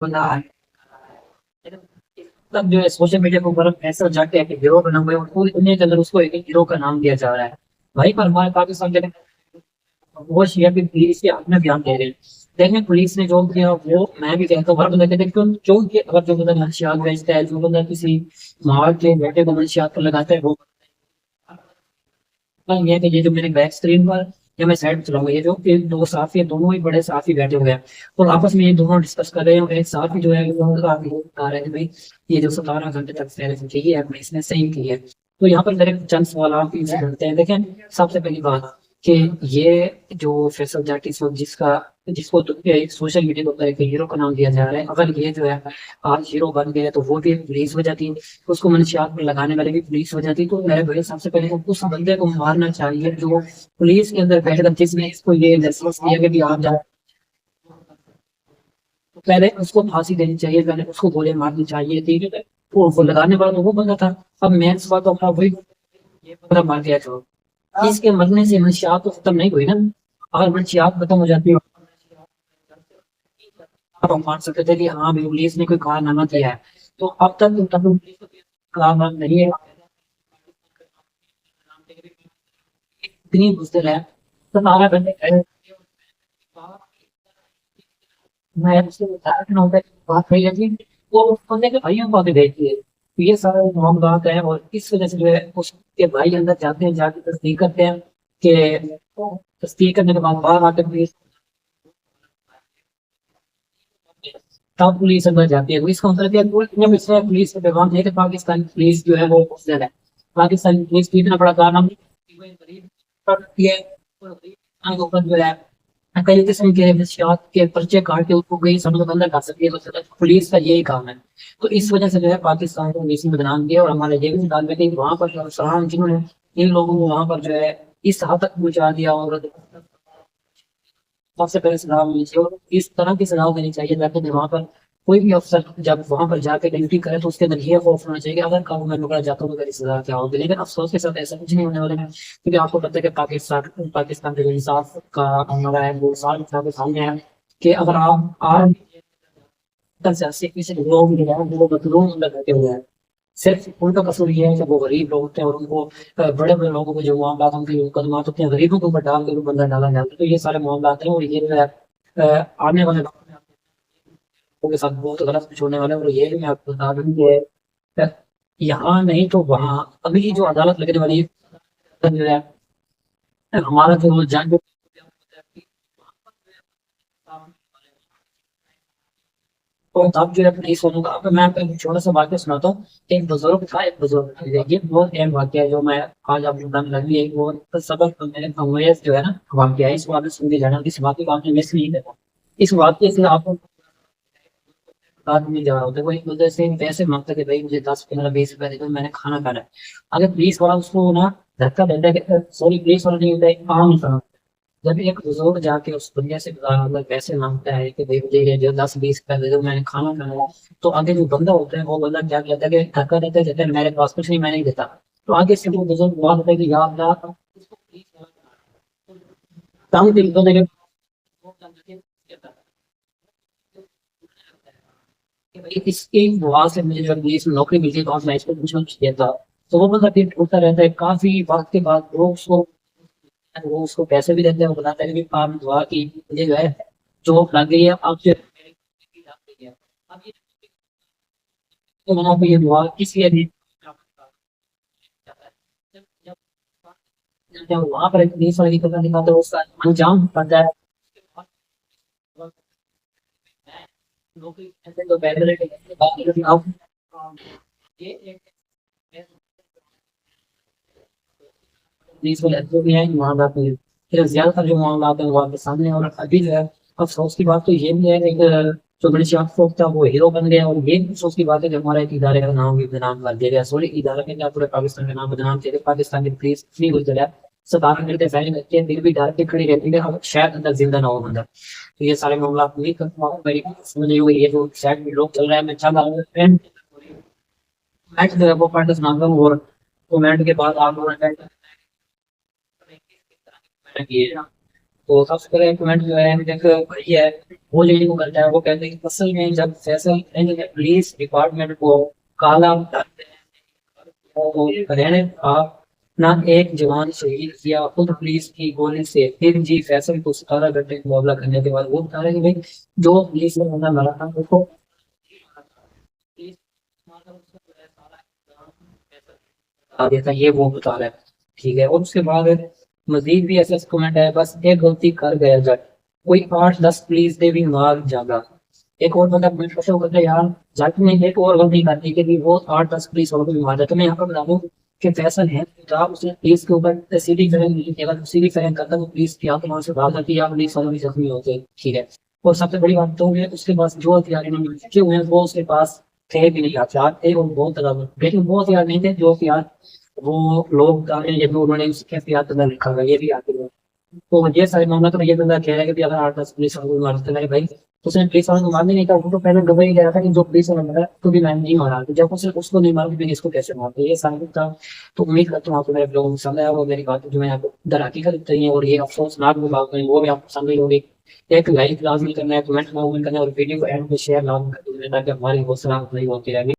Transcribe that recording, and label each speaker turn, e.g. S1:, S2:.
S1: बंदा है। लेकिन तब जो है सोशल मीडिया के ऊपर ऐसा जाके एक हीरो बना हुआ है और पूरी दुनिया के अंदर उसको एक हीरो का नाम दिया जा रहा है। वहीं पर हमारे पाकिस्तान के वो शेयर भी पुलिस के अपने ध्यान दे रहे हैं। देखें पुलिस ने जो किया वो मैं भी कहता हूँ हर बंदा कहते हैं क्यों जो कि अगर जो बंदा नशियात बेचता है जो बंदा किसी मार के बेटे को नशियात पर लगाता है वो ये है कि ये जो मेरे बैक स्क्रीन पर या मैं साइड चलाऊंगा ये जो एक दो साथी है दोनों ही बड़े साथी बैठे हुए हैं और आपस में ये दोनों डिस्कस कर रहे हैं और एक साथी जो है वो बता रहे हैं भाई ये जो 17 घंटे तक पहले से की है अपने इसने सही की है। तो यहाँ पर मेरे चंद सवाल आप इनसे करते हैं। देखें सबसे पहली बात कि ये जो फैसल जाटी जिसका जिसको तो सोशल मीडिया के ऊपर एक हीरो का नाम दिया जा रहा है अगर ये जो है आज हीरो बन गया तो वो भी एक पुलिस हो जाती है उसको मनशियात पर लगाने वाले भी पुलिस हो जाती है। तो मेरे भाई सबसे पहले तो उस बंदे को मारना चाहिए जो पुलिस के अंदर बैठकर जिसने इसको ये लाइसेंस दिया कि भी आप जाओ। तो पहले उसको फांसी देनी चाहिए पहले उसको गोली मारनी चाहिए थी वो लगाने वाला तो वो बंदा था। अब मेन सवाल तो अपना वही ये बंदा मार दिया जो इसके मरने से मंशियात तो खत्म नहीं हुई ना। अगर मंशियात खत्म हो जाती है आप हम मान सकते थे कि हाँ भाई पुलिस ने कोई कारनामा किया है। तो अब तक तब पुलिस को कारनामा नहीं है इतनी बुजदिल है। तो हमारा बंदे मैं उससे बताया कि नौकर की बात रही है कि वो उस बंदे के भाइयों को आगे भेजती है तो ये सारे मामलात हैं और इस वजह से जो है उसके भाई अंदर जाते हैं जाके तस्दीक करते हैं कि तस्दीक करने के बाद बाहर आकर पुलिस तब पुलिस अंदर जाती है। तो इसका मतलब क्या है इसमें पुलिस के पैगाम है कि पाकिस्तान पुलिस जो है वो मुफजल है। पाकिस्तान पुलिस को इतना बड़ा कारनामा करती है और गरीब के ऊपर जो है कई किस्म के नशियात के पर्चे काट के उसको कई समय तक अंदर कर सकती है। तो पुलिस का यही काम है। तो इस वजह से जो है पाकिस्तान को पुलिस ने बदनाम किया और हमारे ये भी निकाल में कि वहां पर जो अफसरान जिन्होंने इन लोगों को वहां पर जो है इस हद तक पहुंचा दिया और सबसे पहले सलाह मिलनी चाहिए और इस तरह की सलाह देनी चाहिए ताकि वहां पर कोई भी अफसर जब वहां पर जाकर ड्यूटी करे तो उसके अंदर ये खौफ होना चाहिए कि अगर कल मैं पकड़ा जाता हूँ तो मेरी सजा क्या होगी। लेकिन अफसोस के साथ ऐसा कुछ नहीं होने वाला है क्योंकि आपको पता है कि पाकिस्तान के जो इंसाफ का हमारा है वो साल सामने है कि अगर आप सियासी किसी लोग जो है वो मजलूम अंदर बैठे हुए हैं। सिर्फ उनका कसूर ये है कि वो गरीब लोग होते हैं और उनको बड़े बड़े लोगों को जो मामला उनके मुकदमात होते हैं गरीबों के ऊपर डाल के बंदा डाला जाता है। तो ये सारे मामला हैं और ये जो है आने वाले वक्त में आपको के साथ बहुत गलत कुछ होने वाला है। और ये भी मैं आपको बता दूं कि अ, यहाँ नहीं तो वहाँ अभी जो अदालत लगने वाली है जो है हमारा जो जज और तब जो है पुलिस वालों का अब मैं आपको एक छोटा सा वाक्य सुनाता हूँ। एक बुजुर्ग था एक बुजुर्ग ये बहुत अहम वाक्य है जो मैं आज आपको बताने लगी एक वो सबक मेरे अवैस जो है ना वाक्य है इस वाक्य सुन के जाना इस वाक्य को आपने मिस नहीं करना। इस वाक्य से आपको आदमी जा रहा होता है वो एक दूसरे से पैसे मांगता है कि भाई मुझे 10 15 20 रुपए दे दो मैंने खाना खाना है। अगर पुलिस वाला उसको ना धक्का देता है कि सॉरी पुलिस वाला नहीं होता है आम इंसान जब एक बुजुर्ग जाके उस दुनिया से मतलब पैसे मांगता है कि भाई मुझे ये जो 10 20 रुपए दे दो मैंने खाना खाना है। तो आगे जो बंदा होता है वो बंदा क्या कहता है कि धक्का देता है कहता है मेरे पास कुछ नहीं मैं नहीं देता। तो आगे से वो बुजुर्ग बात होता है कि यार यार काम के बंदे के कि भाई इसके वहां से मुझे जब पुलिस में नौकरी मिलती है तो मैं इसको कुछ ना कुछ देता। तो वो बंदा फिर उठता रहता है काफी वक्त के बाद वो उसको पैसे भी देते हैं वो बताता है कि काम दुआ की मुझे जो है जॉब लग गई है अब जो है अब ये तो मैंने आपको ये दुआ किस लिए दी जब जब वहां पर पुलिस वाले की पता निकालता है तो उसका अंजाम बनता है नौकरी ऐसे तो बेहतर है कि बात करें अब ये एक पुलिस वाले जो भी हैं वहां जाते हैं फिर ज्यादातर जो मामला आते हैं वो आपके सामने और अभी जो है अफसोस की बात तो ये भी है कि जो गणेश यादव था वो हीरो बन गया और ये भी अफसोस की बात है कि हमारा एक इदारे का नाम भी बदनाम कर दिया गया। सॉरी इदारा के क्या पूरे पाकिस्तान का नाम बदनाम किया गया। पाकिस्तान की पुलिस इतनी गुजर है 17 घंटे फैली रहती है दिल भी डर के खड़ी रहती है अब शायद अंदर जिंदा ना हो बंदा। तो ये सारे मामला आप नहीं कर पाओ मेरी समझ नहीं हुई ये जो शायद भी लोग चल रहा है मैं चाह रहा हूँ मैच जो है वो पार्टी सुनाता हूँ और कमेंट के बाद आप लोग किए تو سب سے پہلے کمنٹ جو ہے ایک بھائی ہے وہ لیڈی کو کرتا ہے، وہ کہتے ہیں کہ اصل میں جب فیصل پولیس ڈپارٹمنٹ کو کالا رہنے نہ ایک جوان شہید کیا خود پولیس کی گولی سے، پھر جی فیصل کو 17 گھنٹے کا مقابلہ کرنے کے بعد وہ بتا رہے کہ بھائی جو پولیس میں بندہ مرا تھا اس کو بتا دیتا، یہ وہ بتا رہا ہے، ٹھیک ہے۔ اور اس کے بعد مزید بھی ایسا کمنٹ ہے، بس ایک غلطی کر گیا جب کوئی 8-10 پولیس دے بھی مار جاگا۔ ایک اور بندہ کمنٹ کرتا ہے، وہ کہتا ہے یار جاٹ نے ایک اور غلطی کر دی کہ وہ 8-10 پولیس والوں کو بھی مار جاتا۔ میں یہاں پر بتا دوں کہ فیصل ہے جب اس نے پولیس کے اوپر سیدھی فرنگ نہیں کی، اگر سیدھی فرنگ کرتا تو پولیس کی آپ وہاں سے بھاگ جاتی یا پولیس والوں بھی زخمی ہوتے، ٹھیک ہے۔ اور سب سے بڑی بات تو ہے اس کے پاس جو ہتھیار رکھے ہوئے ہیں وہ اس کے پاس تھے بھی نہیں، ہتھیار تھے اور بہت زیادہ، لیکن وہ ہتھیار نہیں تھے جو ہتھیار وہ لوگ بتا رہے ہیں، جب انہوں نے اس کے احتیاط اندر لکھا ہوا یہ بھی آتے ہیں۔ تو یہ سارے معاملات تو یہ بندہ کہہ رہا ہے کہ اگر 8-10 پولیس والوں کو مارتے ہیں بھائی، اس نے پولیس والوں کو مارنے نہیں تھا، وہ تو پہلے گواہی دے رہا تھا کہ جو پولیس والا مارا تو بھی میں نہیں مارا، جب اس کو نہیں مارا پھر اس کو کیسے مارتے، یہ سارا تھا۔ تو امید کرتا ہوں آپ کو میرے بلاگ میں پسند آیا اور میری بات جو ہے آپ کو در حقیقت ہیں اور یہ افسوسناک بات ہے وہ بھی آپ کو پسند نہیں ہوگی۔ ایک لائک لازمی کرنا ہے، کمنٹ لازمی کرنا ہے اور ویڈیو کو اینڈ میں شیئر لازمی کرنا ہے تاکہ ہماری حوصلہ افزائی ہوتی رہے۔